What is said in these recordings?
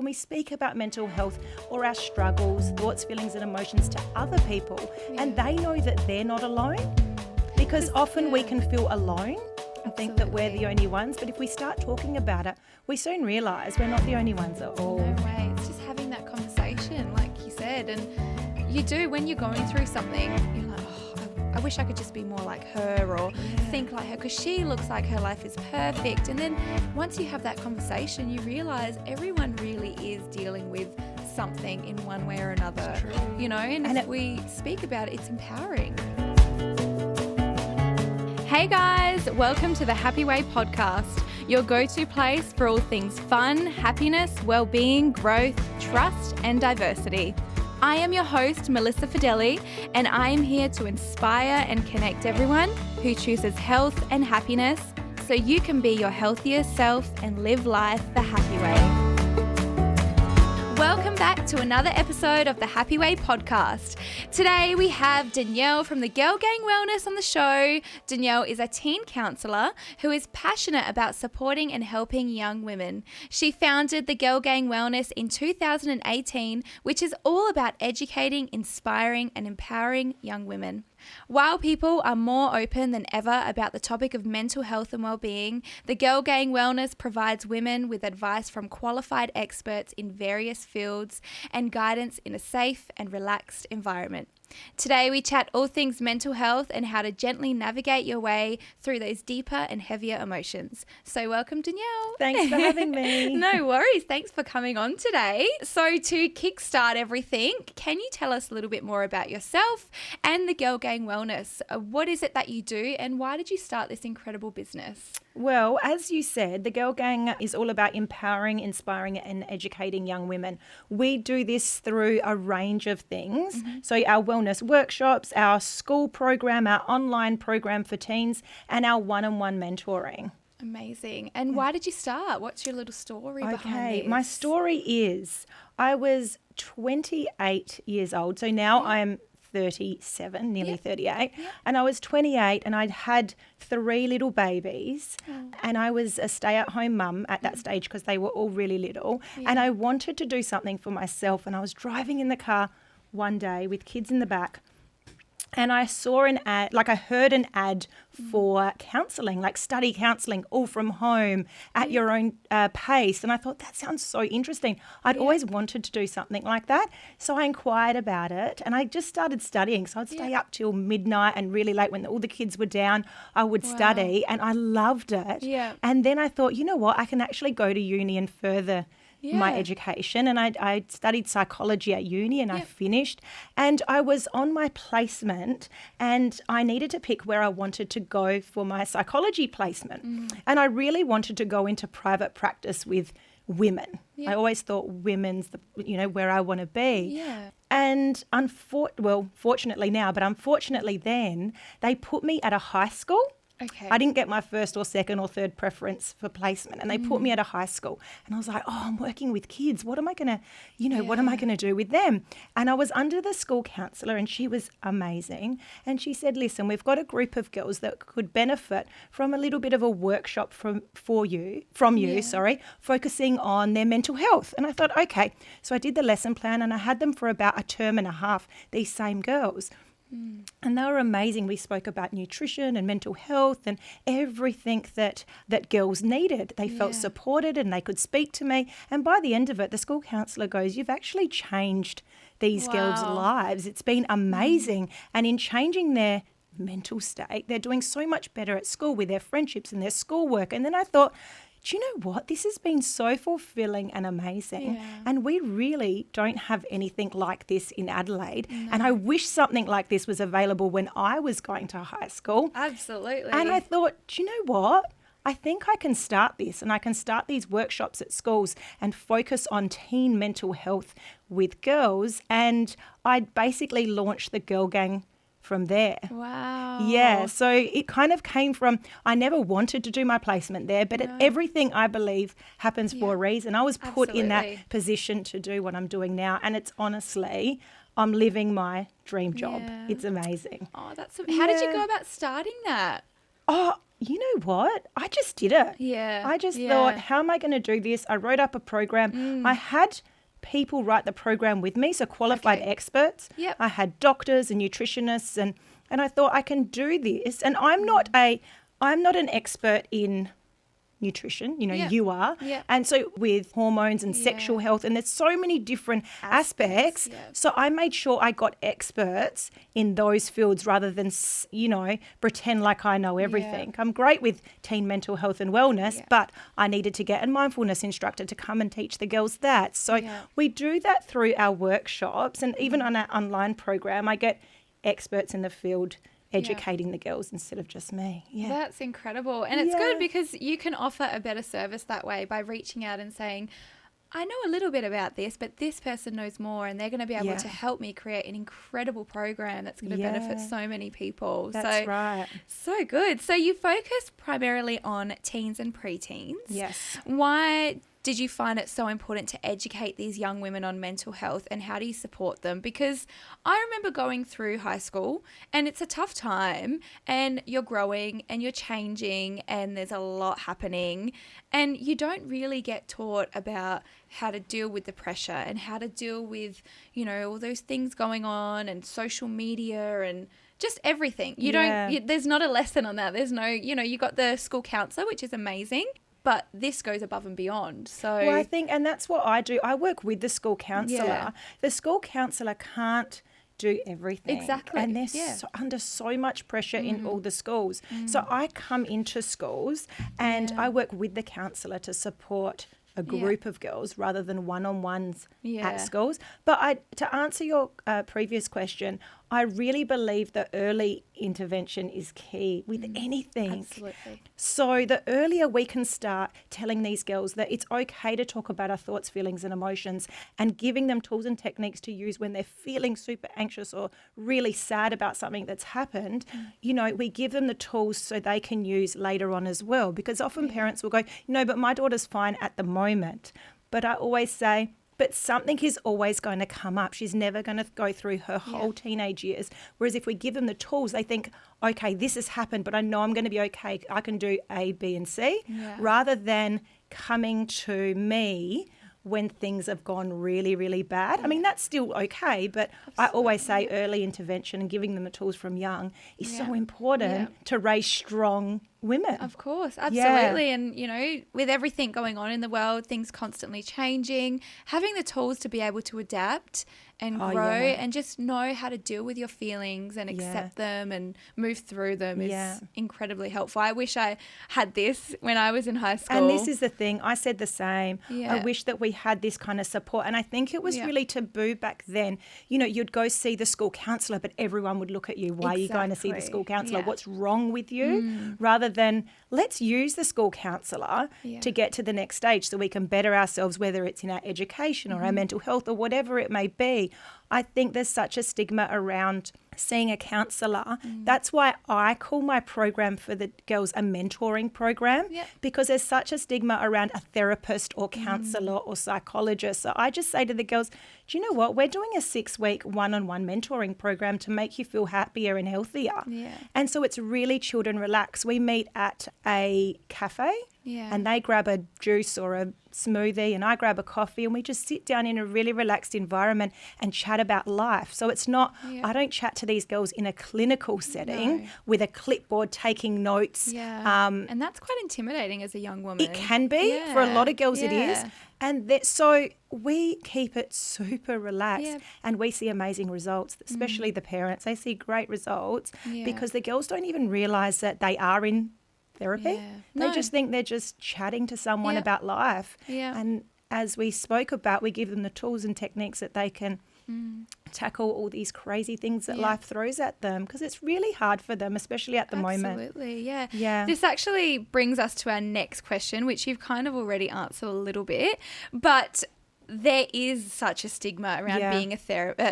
when we speak about mental health or our struggles, thoughts, feelings and emotions to other people, and they know that they're not alone, because often we can feel alone and think that we're the only ones, but if we start talking about it, we soon realise we're not the only ones at all. No way. It's just having that conversation, like you said, and you do when you're going through something, you're like, I wish I could just be more like her or think like her, because she looks like her life is perfect. And then once you have that conversation, you realise everyone really is dealing with something in one way or another, you know, and if we speak about it, it's empowering. Hey guys, welcome to the Happy Way podcast, your go-to place for all things fun, happiness, well-being, growth, trust and diversity. I am your host, Melissa Fideli, and I am here to inspire and connect everyone who chooses health and happiness so you can be your healthiest self and live life the happy way. Welcome back to another episode of the Happy Way podcast. Today we have Danielle from the Girl Gang Wellness on the show. Danielle is a teen counsellor who is passionate about supporting and helping young women. She founded the Girl Gang Wellness in 2018, which is all about educating, inspiring and empowering young women. While people are more open than ever about the topic of mental health and well-being, the Girl Gang Wellness provides women with advice from qualified experts in various fields and guidance in a safe and relaxed environment. Today we chat all things mental health and how to gently navigate your way through those deeper and heavier emotions. So welcome, Danielle. Thanks for having me. No worries. Thanks for coming on today. So to kickstart everything, can you tell us a little bit more about yourself and the Girl Gang Wellness? What is it that you do and why did you start this incredible business? Well, as you said, the Girl Gang is all about empowering, inspiring and educating young women. We do this through a range of things. So our wellness workshops, our school program, our online program for teens and our one-on-one mentoring. Amazing. And why did you start? What's your little story behind this? My story is I was 28 years old. So now I'm 37, nearly 38. And I was 28 and I'd had 3 little babies and I was a stay-at-home mum at that stage because they were all really little. And I wanted to do something for myself and I was driving in the car one day with kids in the back and I saw an ad, like I heard an ad for counselling, like study counselling all from home at your own pace. And I thought that sounds so interesting. I'd always wanted to do something like that. So I inquired about it and I just started studying. So I'd stay up till midnight and really late when all the kids were down, I would study and I loved it. And then I thought, you know what, I can actually go to uni and further my education, and I studied psychology at uni and I finished and I was on my placement and I needed to pick where I wanted to go for my psychology placement and I really wanted to go into private practice with women. I always thought women's where I want to be. And fortunately now, but unfortunately then, they put me at a high school. I didn't get my first or second or third preference for placement and they put me at a high school and I was like, I'm working with kids. What am I going to, what am I going to do with them? And I was under the school counsellor and she was amazing. And she said, listen, we've got a group of girls that could benefit from a little bit of a workshop from you, focusing on their mental health. And I thought, okay. So I did the lesson plan and I had them for about a term and a half, these same girls. And they were amazing. We spoke about nutrition and mental health and everything that girls needed. They felt supported and they could speak to me. And by the end of it, the school counsellor goes, you've actually changed these girls' lives. It's been amazing. And in changing their mental state, they're doing so much better at school with their friendships and their schoolwork. And then I thought, do you know what? This has been so fulfilling and amazing. And we really don't have anything like this in Adelaide. And I wish something like this was available when I was going to high school. Absolutely. And I thought, do you know what? I think I can start this and I can start these workshops at schools and focus on teen mental health with girls. And I basically launched the Girl Gang from there. Wow. Yeah, so it kind of came from, I never wanted to do my placement there, but everything I believe happens for a reason. I was put in that position to do what I'm doing now, and it's honestly, I'm living my dream job. It's amazing. Oh, how did you go about starting that? Oh, you know what? I just did it. Yeah. I just yeah. thought, how am I going to do this? I wrote up a program. I had people write the program with me, so qualified Okay. experts. Yep. I had doctors and nutritionists, and I thought I can do this. And I'm not an expert in nutrition, Yeah. you are. Yeah. And so with hormones and sexual health, and there's so many different aspects. yeah. So I made sure I got experts in those fields rather than, pretend like I know everything. I'm great with teen mental health and wellness, but I needed to get a mindfulness instructor to come and teach the girls that. So we do that through our workshops, and even on our online program, I get experts in the field educating the girls instead of just me. Yeah. That's incredible. And it's good because you can offer a better service that way by reaching out and saying, I know a little bit about this, but this person knows more, and they're going to be able to help me create an incredible program that's going to benefit so many people. That's right. So good. So you focus primarily on teens and preteens. Yes. Why did you find it so important to educate these young women on mental health, and how do you support them? Because I remember going through high school, and it's a tough time, and you're growing and you're changing, and there's a lot happening, and you don't really get taught about how to deal with the pressure and how to deal with, all those things going on, and social media and just everything. There's not a lesson on that. There's no, you got the school counselor, which is amazing, but this goes above and beyond. So Well, I think, and that's what I do. I work with the school counsellor. Yeah. The school counsellor can't do everything. Exactly. And they're under so much pressure in all the schools. So I come into schools and I work with the counsellor to support a group of girls rather than one-on-ones at schools. But to answer your previous question, I really believe that early intervention is key with anything. Absolutely. So the earlier we can start telling these girls that it's okay to talk about our thoughts, feelings and emotions, and giving them tools and techniques to use when they're feeling super anxious or really sad about something that's happened, we give them the tools so they can use later on as well. Because often parents will go, but my daughter's fine at the moment. But I always say, but something is always going to come up. She's never going to go through her whole teenage years. Whereas if we give them the tools, they think, okay, this has happened, but I know I'm going to be okay. I can do A, B, and C, rather than coming to me when things have gone really, really bad. I mean, that's still okay, but I always say early intervention and giving them the tools from young is so important to raise strong women. Of course, absolutely. And, with everything going on in the world, things constantly changing, having the tools to be able to adapt and grow and just know how to deal with your feelings and accept them and move through them is incredibly helpful. I wish I had this when I was in high school. And this is the thing. I said the same. Yeah. I wish that we had this kind of support. And I think it was really taboo back then. You'd go see the school counsellor, but everyone would look at you. Why are you going to see the school counsellor? Yeah. What's wrong with you? Rather than let's use the school counsellor to get to the next stage so we can better ourselves, whether it's in our education or our mental health or whatever it may be. I think there's such a stigma around seeing a counsellor. That's why I call my program for the girls a mentoring program, because there's such a stigma around a therapist or counsellor or psychologist. So I just say to the girls, do you know what? We're doing a 6-week one-on-one mentoring program to make you feel happier and healthier. Yeah. And so it's really chilled and relaxed. We meet at a cafe and they grab a juice or a smoothie and I grab a coffee and we just sit down in a really relaxed environment and chat about life. So it's not, I don't chat to these girls in a clinical setting with a clipboard taking notes. Yeah. And that's quite intimidating as a young woman. It can be. For a lot of girls it is. And so we keep it super relaxed and we see amazing results, especially the parents. They see great results because the girls don't even realise that they are in therapy. They just think they're just chatting to someone about life. And as we spoke about, we give them the tools and techniques that they can tackle all these crazy things that life throws at them, because it's really hard for them, especially at the moment. Absolutely, yeah. This actually brings us to our next question, which you've kind of already answered a little bit, but there is such a stigma around being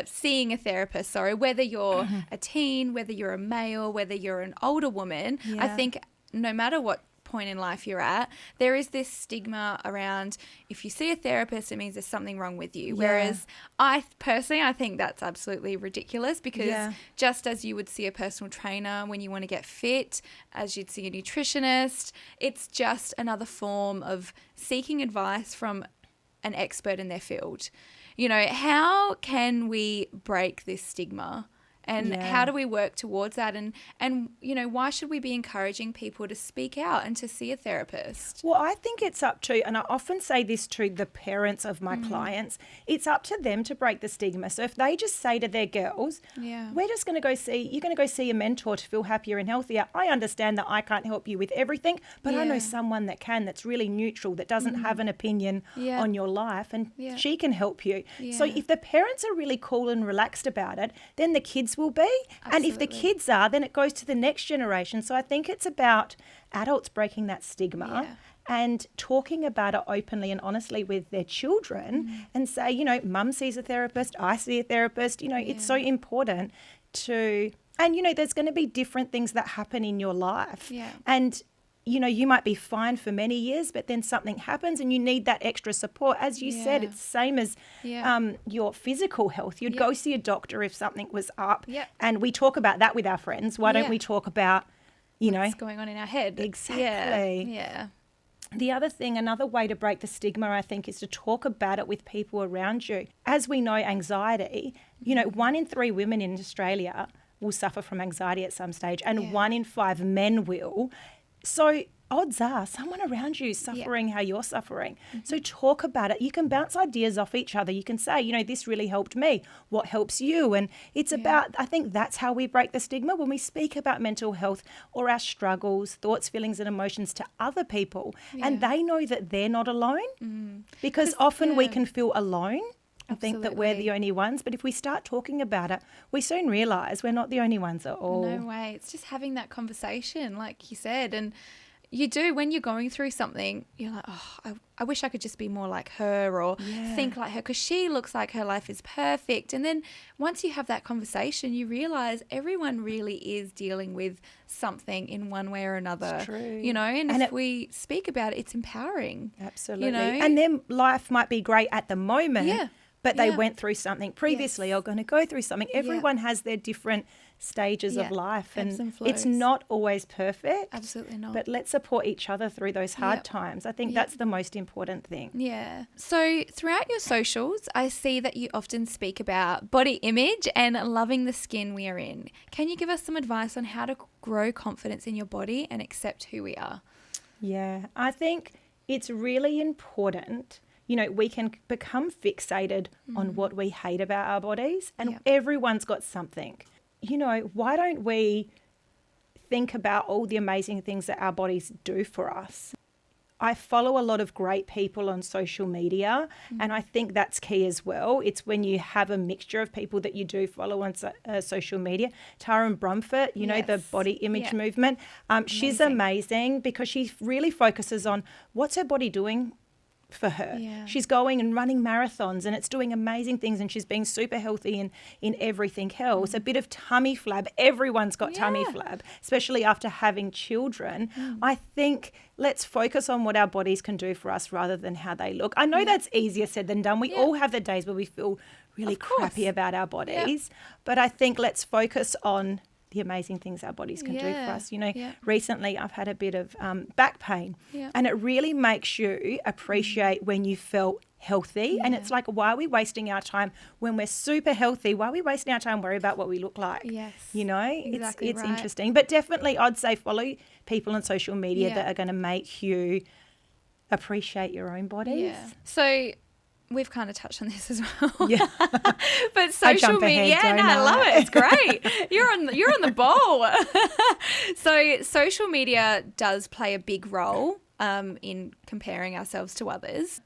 seeing a therapist, whether you're a teen, whether you're a male, whether you're an older woman. I think no matter what point in life you're at, there is this stigma around if you see a therapist, it means there's something wrong with you. Whereas I think that's absolutely ridiculous, because just as you would see a personal trainer when you want to get fit, as you'd see a nutritionist, it's just another form of seeking advice from an expert in their field. You know, how can we break this stigma? And how do we work towards that? And you know, why should we be encouraging people to speak out and to see a therapist? Well, I think it's up to, and I often say this to the parents of my clients, it's up to them to break the stigma. So if they just say to their girls, we're just going to you're going to go see a mentor to feel happier and healthier. I understand that I can't help you with everything, but I know someone that can, that's really neutral, that doesn't have an opinion on your life, and she can help you. So if the parents are really cool and relaxed about it, then the kids will be. Absolutely. And if the kids are, then it goes to the next generation. So I think it's about adults breaking that stigma and talking about it openly and honestly with their children and say, you know, mum sees a therapist, I see a therapist. You know, it's so important to, and, you know, there's going to be different things that happen in your life. Yeah. And, you know, you might be fine for many years, but then something happens and you need that extra support. As you said, it's the same as your physical health. You'd go see a doctor if something was up. And we talk about that with our friends. Why don't we talk about, you know, what's going on in our head? Exactly. Yeah. The other thing, another way to break the stigma, I think, is to talk about it with people around you. As we know, anxiety, you know, 1 in 3 women in Australia will suffer from anxiety at some stage, and 1 in 5 men will. So odds are someone around you is suffering how you're suffering. So talk about it. You can bounce ideas off each other. You can say, you know, this really helped me. What helps you? And it's about, I think that's how we break the stigma, when we speak about mental health or our struggles, thoughts, feelings and emotions to other people. And they know that they're not alone, because often we can feel alone and think that we're the only ones. But if we start talking about it, we soon realise we're not the only ones at all. No way. It's just having that conversation, like you said. And you do, when you're going through something, you're like, oh, I wish I could just be more like her, or think like her, because she looks like her life is perfect. And then once you have that conversation, you realise everyone really is dealing with something in one way or another. It's true. You know, and if we speak about it, it's empowering. Absolutely. You know? And then life might be great at the moment. But they went through something previously or going to go through something. Everyone has their different stages of life, and it's not always perfect. Absolutely not. But let's support each other through those hard times. I think that's the most important thing. Yeah. So throughout your socials, I see that you often speak about body image and loving the skin we are in. Can you give us some advice on how to grow confidence in your body and accept who we are? Yeah, I think it's really important. You know, we can become fixated on what we hate about our bodies, and everyone's got something. You know, why don't we think about all the amazing things that our bodies do for us? I follow a lot of great people on social media, and I think that's key as well. It's when you have a mixture of people that you do follow on social media. Tara Brumfitt, you know, the body image movement. She's amazing because she really focuses on what's her body doing for her. She's going and running marathons, and it's doing amazing things, and she's being super healthy in everything else. A bit of tummy flab. Everyone's got tummy flab, especially after having children. I think let's focus on what our bodies can do for us rather than how they look. I know that's easier said than done. We all have the days where we feel really crappy about our bodies, but I think let's focus on the amazing things our bodies can do for us. You know, recently I've had a bit of back pain, and it really makes you appreciate when you felt healthy. And it's like, why are we wasting our time when we're super healthy? Why are we wasting our time worrying about what we look like? You know, exactly it's interesting. But definitely I'd say follow people on social media that are going to make you appreciate your own bodies. So we've kind of touched on this as well. But social social media, I love it. It's great. You're on the ball. So social media does play a big role in comparing ourselves to others.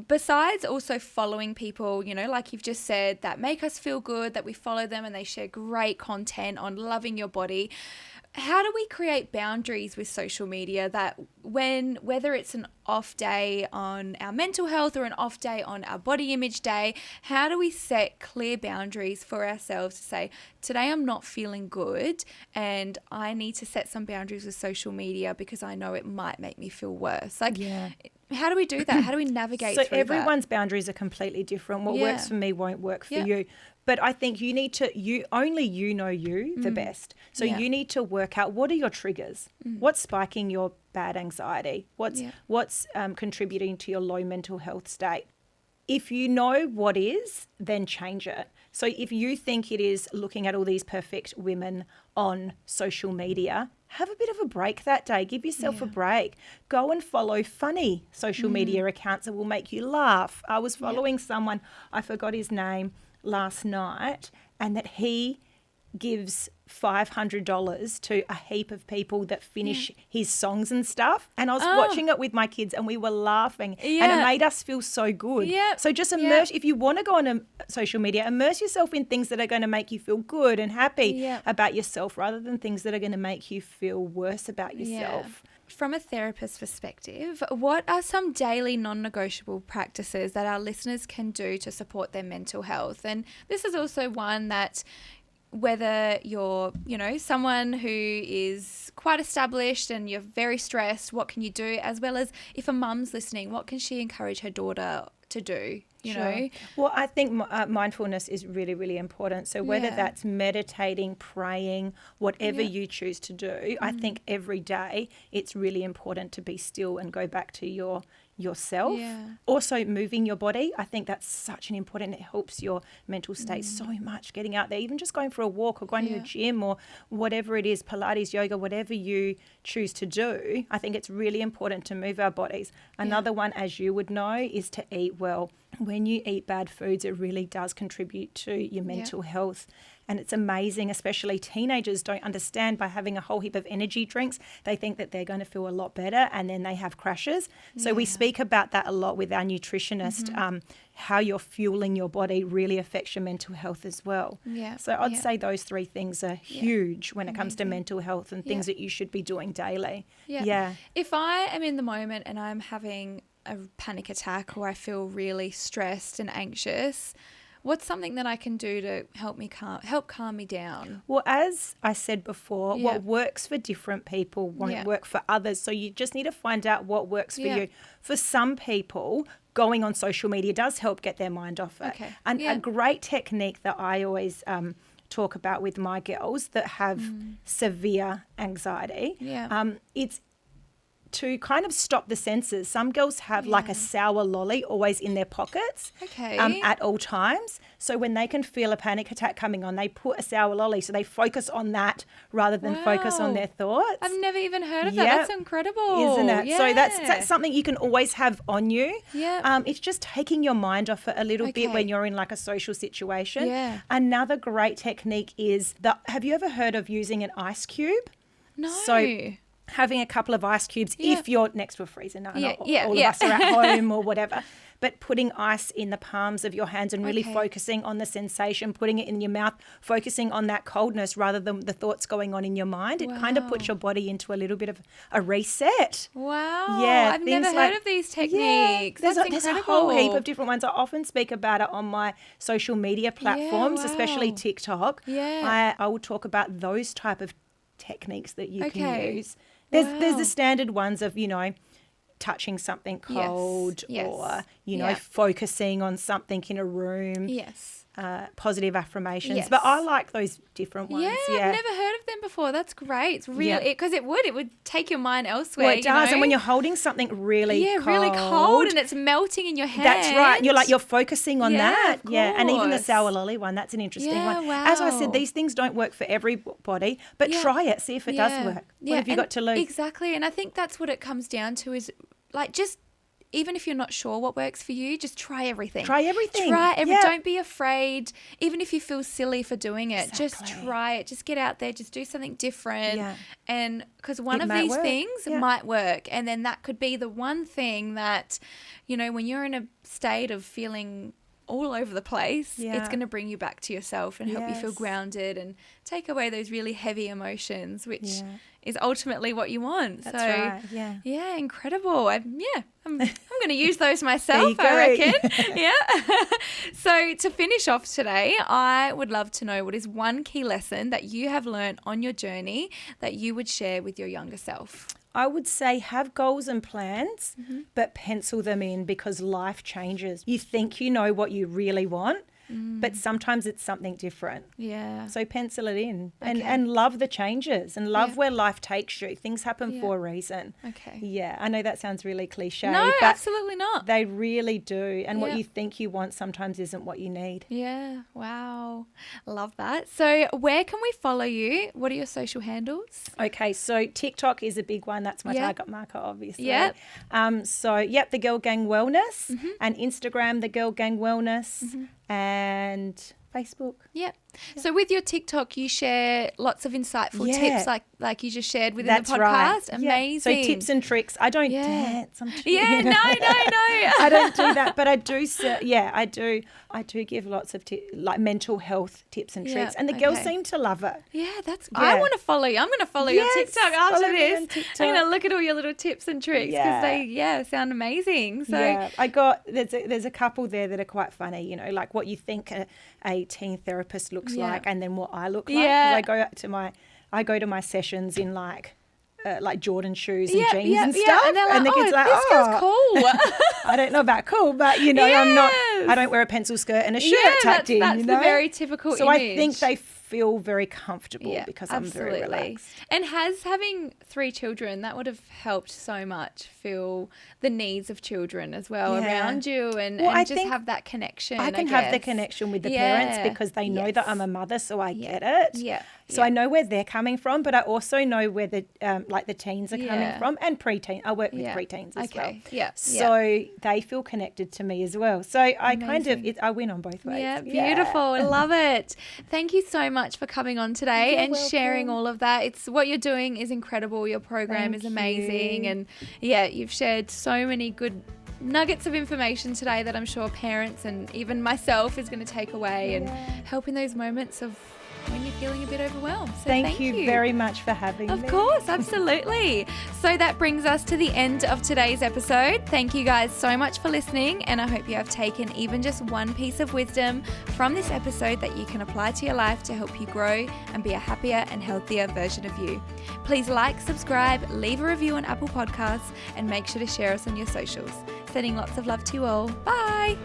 Besides also following people, you know, like you've just said, that make us feel good, that we follow them and they share great content on loving your body. How do we create boundaries with social media that whether it's an off day on our mental health or an off day on our body image day, how do we set clear boundaries for ourselves to say, today I'm not feeling good and I need to set some boundaries with social media because I know it might make me feel worse? Like, how do we do that? How do we navigate through that? So everyone's boundaries are completely different. What works for me won't work for you. But I think you need to, only you know you the best. So you need to work out, what are your triggers? What's spiking your bad anxiety? What's contributing to your low mental health state? If you know what is, then change it. So if you think it is looking at all these perfect women on social media, have a bit of a break that day. Give yourself a break. Go and follow funny social media accounts that will make you laugh. I was following someone, I forgot his name, last night, and that he gives $500 to a heap of people that finish his songs and stuff. And I was watching it with my kids and we were laughing and it made us feel so good. So just immerse, if you want to go on social media, immerse yourself in things that are going to make you feel good and happy about yourself rather than things that are going to make you feel worse about yourself. From a therapist's perspective, what are some daily non-negotiable practices that our listeners can do to support their mental health? And this is also one that, whether you're, someone who is quite established and you're very stressed, what can you do? As well as if a mum's listening, what can she encourage her daughter to do? You know? Well, I think mindfulness is really, really important. So whether that's meditating, praying, whatever you choose to do, I think every day it's really important to be still and go back to yourself. Also moving your body, I think that's such an important, it helps your mental state so much, getting out there, even just going for a walk or going to the gym or whatever it is, Pilates, yoga, whatever you choose to do. I think it's really important to move our bodies. Another one, as you would know, is to eat well. When you eat bad foods, it really does contribute to your mental health. And it's amazing, especially teenagers don't understand, by having a whole heap of energy drinks, they think that they're going to feel a lot better and then they have crashes. So we speak about that a lot with our nutritionist, how you're fueling your body really affects your mental health as well. So I'd say those three things are huge when it comes to mental health and things that you should be doing daily. If I am in the moment and I'm having a panic attack or I feel really stressed and anxious, what's something that I can do to help calm me down? Well, as I said before, what works for different people won't work for others. So you just need to find out what works for you. For some people, going on social media does help get their mind off it. And a great technique that I always talk about with my girls that have severe anxiety, it's to kind of stop the senses. Some girls have like a sour lolly always in their pockets at all times. So when they can feel a panic attack coming on, they put a sour lolly. So they focus on that rather than focus on their thoughts. I've never even heard of that. That's incredible. Isn't it? So that's something you can always have on you. It's just taking your mind off it a little bit when you're in like a social situation. Another great technique is have you ever heard of using an ice cube? No. So having a couple of ice cubes if you're next to a freezer. No, not all of us are at home or whatever. But putting ice in the palms of your hands and really focusing on the sensation, putting it in your mouth, focusing on that coldness rather than the thoughts going on in your mind. It kind of puts your body into a little bit of a reset. Wow. Yeah. I've never heard of these techniques. There's a whole heap of different ones. I often speak about it on my social media platforms, especially TikTok. I will talk about those type of techniques that you can use. There's the standard ones of, touching something cold or, focusing on something in a room. Positive affirmations. But I like those different ones. I've never heard of them before. That's great. It's really, because it would take your mind elsewhere. Well, it does. And when you're holding something really cold and it's melting in your hand. That's right. You're focusing on that. And even the sour lolly one, that's an interesting one. Wow. As I said, these things don't work for everybody, but try it. See if it does work. What have you got to lose? Exactly. And I think that's what it comes down to is just even if you're not sure what works for you, just try everything. Don't be afraid. Even if you feel silly for doing it, just try it. Just get out there. Just do something different. And because one of these things might work. And then that could be the one thing that, when you're in a state of feeling all over the place, Yeah. it's going to bring you back to yourself and help you feel Yes. grounded and take away those really heavy emotions, which Yeah. is ultimately what you want. That's so, right. Yeah. yeah, incredible. I'm going to use those myself, There I you go. reckon. Yeah. So to finish off today, I would love to know what is one key lesson that you have learned on your journey that you would share with your younger self? I would say have goals and plans, Mm-hmm. but pencil them in because life changes. You think you know what you really want, but sometimes it's something different. Yeah. So pencil it in Okay. and love the changes and love Yeah. where life takes you. Things happen Yeah. for a reason. Okay. Yeah, I know that sounds really cliche, No, but absolutely not. they really do. And Yeah. what you think you want sometimes isn't what you need. Yeah. Wow. Love that. So where can we follow you? What are your social handles? Okay, so TikTok is a big one. That's my Yeah. target market, obviously. Yep. The Girl Gang Wellness, and Instagram, the Girl Gang Wellness, and Facebook. Yep. So with your TikTok, you share lots of insightful Yeah. tips like you just shared within That's the podcast. right. Yeah. Amazing. So tips and tricks. I don't Yeah. dance. I'm Yeah, no. I don't do that, but I do. I do. I do give lots of like mental health tips and Yeah, tricks, and the girls okay. seem to love it. Yeah, I Yeah. want to follow you. I'm going to follow Yes, your TikTok after follow me this. on I'm TikTok. going to look at all your little tips and tricks because Yeah. they sound amazing. So Yeah, there's a couple there that are quite funny. You know, like what you think a teen therapist looks Yeah. like, and then what I look like. 'Cause Yeah. I go to my sessions in like Jordan shoes and yeah, jeans yeah, and yeah. stuff, And they're like, the kids are this girl's cool. I don't know about cool, but you know, I Yes. don't wear a pencil skirt and a shirt Yeah, tucked in. that's You the know? very typical So image. I think they feel very comfortable Yeah, because I'm very relaxed. And has having 3 children, that would have helped so much feel the needs of children as well Yeah. around you and I just think have that connection. I can have the guess. connection with the Yeah. parents because they know that Yes. I'm a mother, so I Yeah. get it. Yeah. So I know where they're coming from, but I also know where the the teens are coming Yeah. from, and preteen. I work with Yeah. preteens as well. Okay. Yeah. So they feel connected to me as well. So I Amazing. I win on both ways. Yeah, beautiful. I love it. Thank you so much for coming on today You're and sharing welcome. all of that. It's what you're doing is incredible. Your program is Thank amazing. you. And yeah, you've shared so many good nuggets of information today that I'm sure parents and even myself is going to take away and help in those moments of when you're feeling a bit overwhelmed. So Thank you very much for having me. Of course, absolutely. So that brings us to the end of today's episode. Thank you guys so much for listening, and I hope you have taken even just one piece of wisdom from this episode that you can apply to your life to help you grow and be a happier and healthier version of you. Please like, subscribe, leave a review on Apple Podcasts, and make sure to share us on your socials. Sending lots of love to you all. Bye.